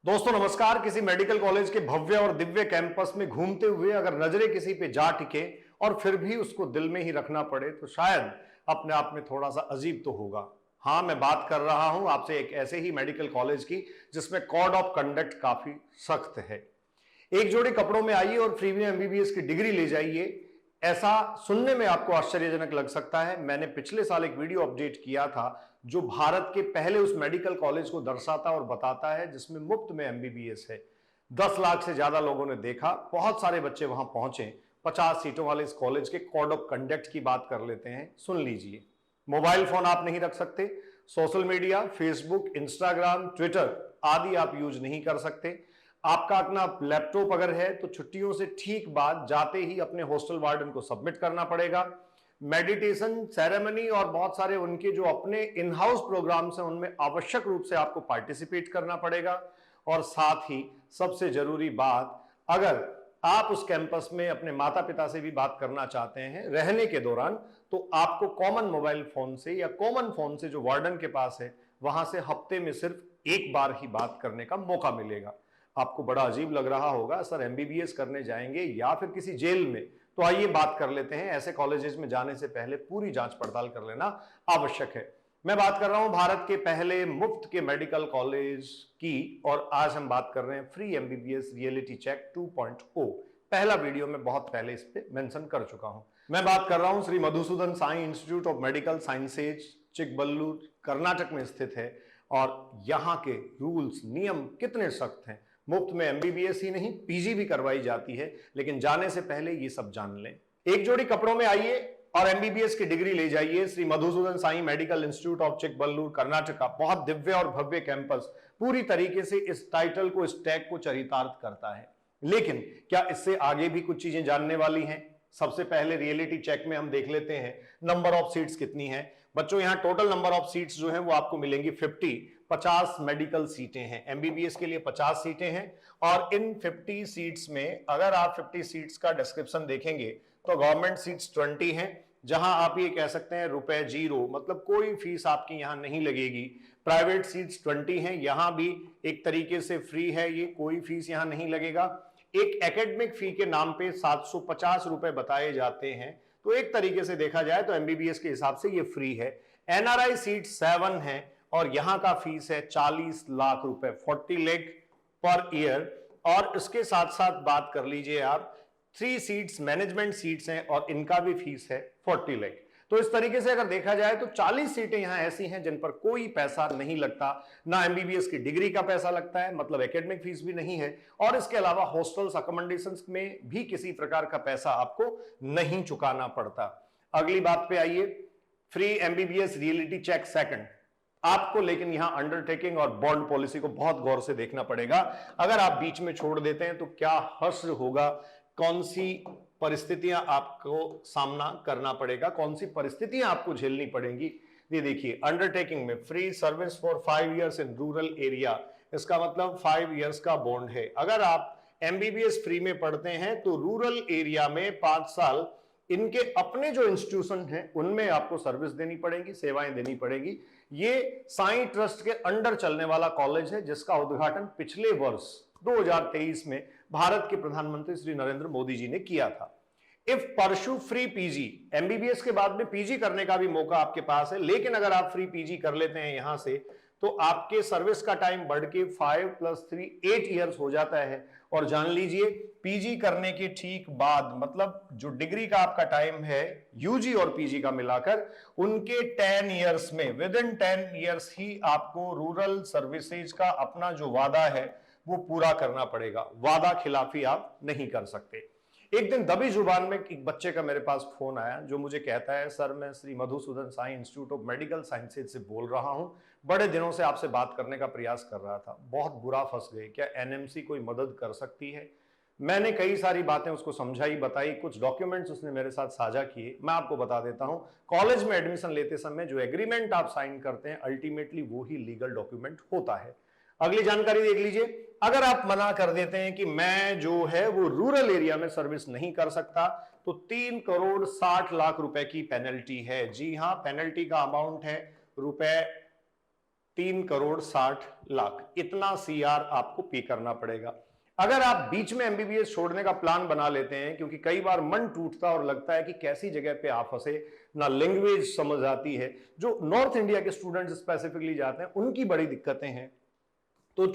दोस्तों नमस्कार। किसी मेडिकल कॉलेज के भव्य और दिव्य कैंपस में घूमते हुए अगर नजरें किसी पे जा टिके और फिर भी उसको दिल में ही रखना पड़े तो शायद अपने आप में थोड़ा सा अजीब तो होगा। हाँ, मैं बात कर रहा हूं आपसे एक ऐसे ही मेडिकल कॉलेज की जिसमें कोड ऑफ कंडक्ट काफी सख्त है। एक जोड़ी कपड़ों में आइए और फ्री में एमबीबीएस की डिग्री ले जाइए। ऐसा सुनने में आपको आश्चर्यजनक लग सकता है। मैंने पिछले साल एक वीडियो अपडेट किया था जो भारत के पहले उस मेडिकल कॉलेज को दर्शाता और बताता है जिसमें मुफ्त में एमबीबीएस है। 10 लाख से ज्यादा लोगों ने देखा, बहुत सारे बच्चे वहां पहुंचे। 50 सीटों वाले इस कॉलेज के कोड ऑफ कंडक्ट की बात कर लेते हैं, सुन लीजिए। मोबाइल फोन आप नहीं रख सकते, social media, Facebook, Instagram, Twitter आदि आप यूज नहीं कर सकते। आपका अपना लैपटॉप अगर है तो छुट्टियों से ठीक बाद जाते ही अपने हॉस्टल वार्डन को सबमिट करना पड़ेगा। मेडिटेशन सेरेमनी और बहुत सारे उनके जो अपने इन हाउस प्रोग्राम्स हैं उनमें आवश्यक रूप से आपको पार्टिसिपेट करना पड़ेगा। और साथ ही सबसे जरूरी बात, अगर आप उस कैंपस में अपने माता पिता से भी बात करना चाहते हैं रहने के दौरान, तो आपको कॉमन मोबाइल फोन से या कॉमन फोन से जो वार्डन के पास है वहां से हफ्ते में सिर्फ एक बार ही बात करने का मौका मिलेगा। आपको बड़ा अजीब लग रहा होगा, सर एमबीबीएस करने जाएंगे या फिर किसी जेल में? तो आइए बात कर लेते हैं। ऐसे कॉलेजेस में जाने से पहले पूरी जांच पड़ताल कर लेना आवश्यक है। मैं बात कर रहा हूं भारत के पहले मुफ्त के मेडिकल कॉलेज की, और आज हम बात कर रहे हैं फ्री एमबीबीएस रियलिटी चेक 2.0। पहला वीडियो में बहुत पहले इस पे मेंशन कर चुका हूं। मैं बात कर रहा हूं Shri Madhusudan Sai institute of medical sciences, Chikballapur, Karnataka में स्थित है। और यहां के रूल्स नियम कितने सख्त हैं। मुफ्त में एमबीबीएस ही नहीं, पीजी भी करवाई जाती है। लेकिन जाने से पहले ये सब जान लें। एक जोड़ी कपड़ों में आइए और एमबीबीएस की डिग्री ले जाइए। Shri Madhusudan Sai medical institute of Chikballapur, Karnataka का बहुत दिव्य और भव्य कैंपस पूरी तरीके से इस टाइटल को, इस टैग को चरितार्थ करता है। लेकिन क्या इससे आगे भी कुछ चीजें जानने वाली हैं? सबसे पहले रियलिटी चेक में हम देख लेते हैं नंबर ऑफ सीट्स कितनी है। बच्चों यहां टोटल नंबर ऑफ सीट्स जो है वो आपको मिलेंगी 50 मेडिकल सीटें हैं। एमबीबीएस के लिए 50 सीटें हैं। और इन 50 सीट्स में अगर आप 50 सीट्स का डिस्क्रिप्शन देखेंगे तो गवर्नमेंट सीट्स 20 हैं, जहां आप ये कह सकते हैं रुपए जीरो, मतलब कोई फीस आपकी यहां नहीं लगेगी। प्राइवेट सीट्स 20 हैं, यहां भी एक तरीके से फ्री है, ये कोई फीस यहां नहीं लगेगा। एक एकेडमिक फी के नाम पे 750 रुपए बताए जाते हैं, तो एक तरीके से देखा जाए तो एमबीबीएस के हिसाब से ये फ्री है। एनआरआई सीट 7 है और यहां का फीस है 40 लाख रुपए, 40 लाख पर ईयर। और इसके साथ साथ बात कर लीजिए आप, 3 सीट्स मैनेजमेंट सीट्स हैं और इनका भी फीस है 40 लाख। तो इस तरीके से अगर देखा जाए तो 40 सीटें यहां ऐसी हैं जिन पर कोई पैसा नहीं लगता। ना एमबीबीएस की डिग्री का पैसा लगता है, मतलब एकेडमिक फीस भी नहीं है। और इसके अलावा हॉस्टल्स, अकोमोडेशंस में भी किसी प्रकार का पैसा आपको नहीं चुकाना पड़ता। अगली बात पे आइए, free MBBS reality check second आपको, लेकिन यहां अंडरटेकिंग और बॉन्ड पॉलिसी को बहुत गौर से देखना पड़ेगा। अगर आप बीच में छोड़ देते हैं तो क्या हश्र होगा, कौन सी परिस्थितियां आपको सामना करना पड़ेगा, कौन सी परिस्थितियां आपको झेलनी पड़ेंगी। ये देखिए, अंडरटेकिंग में free service for 5 years in rural area, इसका मतलब 5 इयर्स का बॉन्ड है। अगर आप एमबीबीएस फ्री में पढ़ते हैं तो रूरल एरिया में 5 साल इनके अपने जो इंस्टीट्यूशन हैं उनमें आपको सर्विस देनी पड़ेगी, सेवाएं देनी पड़ेगी। ये साई ट्रस्ट के अंडर चलने वाला कॉलेज है जिसका उद्घाटन पिछले वर्ष 2023 में भारत के प्रधानमंत्री श्री नरेंद्र मोदी जी ने किया था। इफ परशु फ्री पीजी, एमबीबीएस के बाद में पीजी करने का भी मौका आपके पास है, लेकिन अगर आप फ्री पीजी कर लेते हैं यहां से तो आपके सर्विस का टाइम बढ़ के 5 + 3 8 इयर्स हो जाता है। और जान लीजिए, पीजी करने के ठीक बाद, मतलब जो डिग्री का आपका टाइम है यूजी और पीजी का मिलाकर, उनके 10 इयर्स में, विद इन 10 इयर्स ही आपको रूरल सर्विसेज का अपना जो वादा है वो पूरा करना पड़ेगा। वादा खिलाफी आप नहीं कर सकते। एक दिन दबी जुबान में एक बच्चे का मेरे पास फोन आया जो मुझे कहता है, सर मैं Shri Madhusudan Sai institute of medical sciences से बोल रहा हूं, बड़े दिनों से आपसे बात करने का प्रयास कर रहा था, बहुत बुरा फंस गए, क्या एनएमसी कोई मदद कर सकती है? मैंने कई सारी बातें उसको समझाई, बताई, कुछ डॉक्यूमेंट्स उसने मेरे साथ साझा किए। मैं आपको बता देता हूं, कॉलेज में एडमिशन लेते समय जो एग्रीमेंट आप साइन करते हैं अल्टीमेटली वो ही लीगल डॉक्यूमेंट होता है। अगली जानकारी देख लीजिए, अगर आप मना कर देते हैं कि मैं जो है वो रूरल एरिया में सर्विस नहीं कर सकता तो 3 करोड़ 60 लाख रुपए की पेनल्टी है। जी हां, पेनल्टी का अमाउंट है रुपए 3,60,00,000 इतना सीआर आपको पे करना पड़ेगा। अगर आप बीच में एमबीबीएस छोड़ने का प्लान बना लेते हैं, क्योंकि कई बार मन टूटता और लगता है कि कैसी जगह पे आप फंसे, ना लैंग्वेज समझ आती है, जो नॉर्थ इंडिया के स्टूडेंट्स स्पेसिफिकली जाते हैं उनकी बड़ी दिक्कतें हैं, तो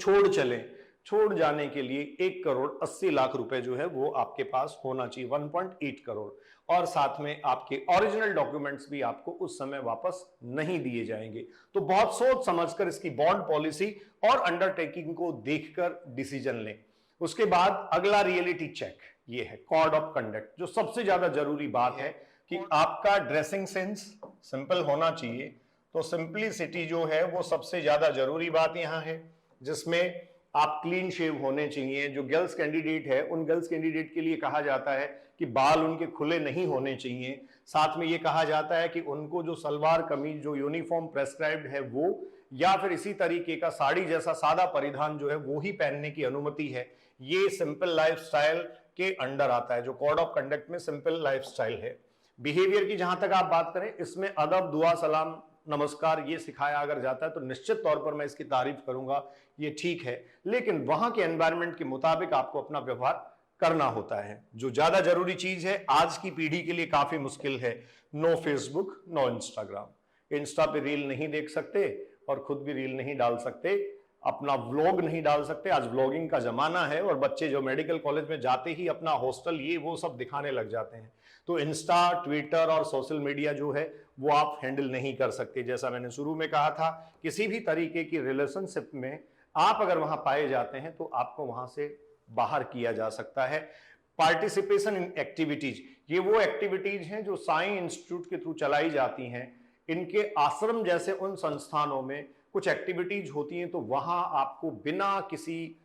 छोड़ जाने के लिए 1,80,00,000 रुपए जो है वो आपके पास होना चाहिए, 1.8 करोड़, और साथ में आपके ओरिजिनल डॉक्यूमेंट्स भी आपको उस समय वापस नहीं दिए जाएंगे। तो बहुत सोच समझकर इसकी बॉन्ड पॉलिसी और अंडरटेकिंग को देखकर डिसीजन लें। उसके बाद अगला रियलिटी चेक ये है कोड ऑफ कंडक्ट, जो सबसे ज्यादा जरूरी बात है कि आपका ड्रेसिंग सेंस सिंपल होना चाहिए। तो सिंपलिसिटी जो है वो सबसे ज्यादा जरूरी बात यहां है, जिसमें आप क्लीन शेव होने चाहिए। जो गर्ल्स कैंडिडेट है, उन गर्ल्स कैंडिडेट के लिए कहा जाता है कि बाल उनके खुले नहीं होने चाहिए। साथ में ये कहा जाता है कि उनको जो सलवार कमीज जो यूनिफॉर्म प्रेस्क्राइब्ड है वो, या फिर इसी तरीके का साड़ी जैसा सादा परिधान जो है वो ही पहनने की अनुमति है। ये सिंपल लाइफस्टाइल के अंडर आता है, जो कोड ऑफ कंडक्ट में सिंपल लाइफस्टाइल है। बिहेवियर की जहां तक आप बात करें, इसमें अदब, दुआ, सलाम, नमस्कार ये सिखाया अगर जाता है तो निश्चित तौर पर मैं इसकी तारीफ करूंगा, ये ठीक है। लेकिन वहां के एनवायरनमेंट के मुताबिक आपको अपना व्यवहार करना होता है। जो ज्यादा जरूरी चीज है, आज की पीढ़ी के लिए काफी मुश्किल है, no Facebook, no Instagram. Insta पे रील नहीं देख सकते और खुद भी रील नहीं डाल सकते, अपना व्लॉग नहीं डाल सकते। आज व्लॉगिंग का जमाना है और बच्चे जो मेडिकल कॉलेज में जाते ही अपना हॉस्टल ये वो सब दिखाने लग जाते हैं। तो इंस्टा, ट्विटर और सोशल मीडिया जो है वो आप हैंडल नहीं कर सकते। जैसा मैंने शुरू में कहा था, किसी भी तरीके की रिलेशनशिप में आप अगर वहां पाए जाते हैं तो आपको वहां से बाहर किया जा सकता है। पार्टिसिपेशन इन एक्टिविटीज, ये वो एक्टिविटीज हैं जो साई इंस्टीट्यूट के थ्रू चलाई जाती हैं। इनके आश्रम जैसे उन संस्थानों में कुछ एक्टिविटीज होती हैं, तो वहां आपको बिना किसी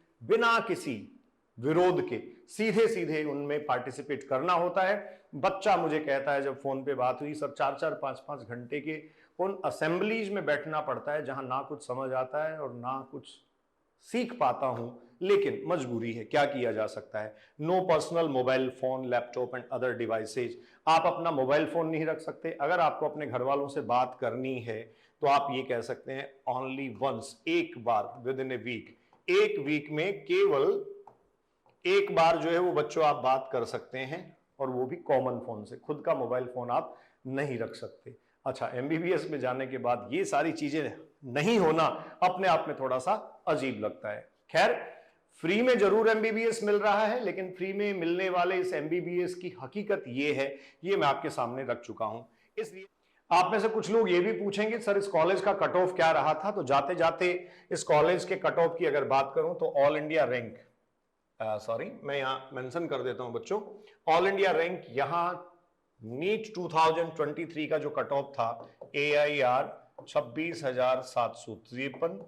विरोध के सीधे सीधे उनमें पार्टिसिपेट करना होता है। बच्चा मुझे कहता है, जब फोन पे बात हुई, सर 4-4, 5-5 घंटे के उन असेंबलीज में बैठना पड़ता है जहां ना कुछ समझ आता है और ना कुछ सीख पाता हूं, लेकिन मजबूरी है, क्या किया जा सकता है। No personal mobile phone, laptop and other devices, आप अपना मोबाइल फोन नहीं रख सकते। अगर आपको अपने घर वालों से बात करनी है तो आप ये कह सकते हैं ओनली वंस, एक बार, विद इन ए वीक, एक वीक में केवल एक बार जो है वो बच्चों आप बात कर सकते हैं, और वो भी कॉमन फोन से। खुद का मोबाइल फोन आप नहीं रख सकते। अच्छा, एमबीबीएस में जाने के बाद ये सारी चीजें नहीं होना अपने आप में थोड़ा सा अजीब लगता है। खैर, फ्री में जरूर एमबीबीएस मिल रहा है, लेकिन फ्री में मिलने वाले इस एमबीबीएस की हकीकत ये है, ये मैं आपके सामने रख चुका हूं। इसलिए आप में से कुछ लोग ये भी पूछेंगे, सर इस कॉलेज का कट ऑफ क्या रहा था। तो जाते जाते इस कॉलेज के कट ऑफ की अगर बात करूं तो ऑल इंडिया रैंक, मैं यहां मेंशन कर देता हूं बच्चों, ऑल इंडिया रैंक यहां नीट 2023 का जो कट ऑफ था, AIR 26,753,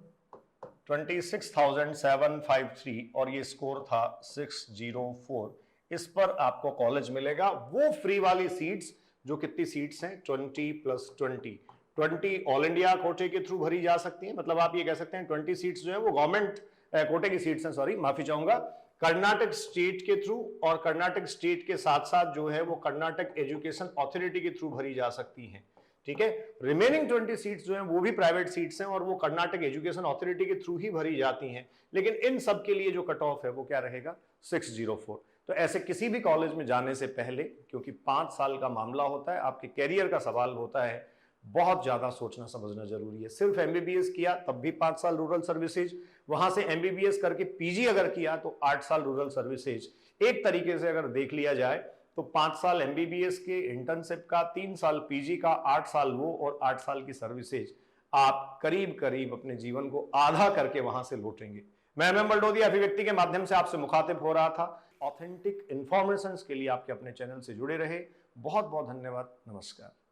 26,753, और ये स्कोर था 604। इस पर आपको कॉलेज मिलेगा। वो फ्री वाली सीट्स जो कितनी सीट्स हैं, 20+20 ऑल इंडिया कोटे के थ्रू भरी जा सकती है। मतलब आप ये कह सकते हैं 20 सीट्स जो है वो गवर्नमेंट कोटे की सीट्स हैं, सॉरी माफी चाहूंगा, कर्नाटक स्टेट के थ्रू, और कर्नाटक स्टेट के साथ साथ जो है वो कर्नाटक एजुकेशन अथॉरिटी के थ्रू भरी जा सकती हैं। ठीक है, रिमेनिंग 20 सीट्स जो हैं वो भी प्राइवेट सीट्स हैं और वो कर्नाटक एजुकेशन अथॉरिटी के थ्रू ही भरी जाती हैं। लेकिन इन सब के लिए जो कट ऑफ है वो क्या रहेगा, 604। तो ऐसे किसी भी कॉलेज में जाने से पहले, क्योंकि 5 साल का मामला होता है, आपके कैरियर का सवाल होता है, बहुत ज्यादा सोचना समझना जरूरी है। सिर्फ एमबीबीएस किया तब भी 5 साल रूरल सर्विसेज, वहां से एमबीबीएस करके पीजी अगर किया तो 8 साल रूरल सर्विसेज। एक तरीके से अगर देख लिया जाए तो 5 साल एमबीबीएस के इंटर्नशिप का, 3 साल पीजी का, 8 साल वो और 8 साल की सर्विसेज, आप करीब करीब अपने जीवन को आधा करके वहां से लौटेंगे। मैं MM बलडोदिया अभिव्यक्ति के माध्यम से आपसे मुखातिब हो रहा था। ऑथेंटिक इंफॉर्मेशन के लिए आपके अपने चैनल से जुड़े रहे। बहुत बहुत धन्यवाद। नमस्कार।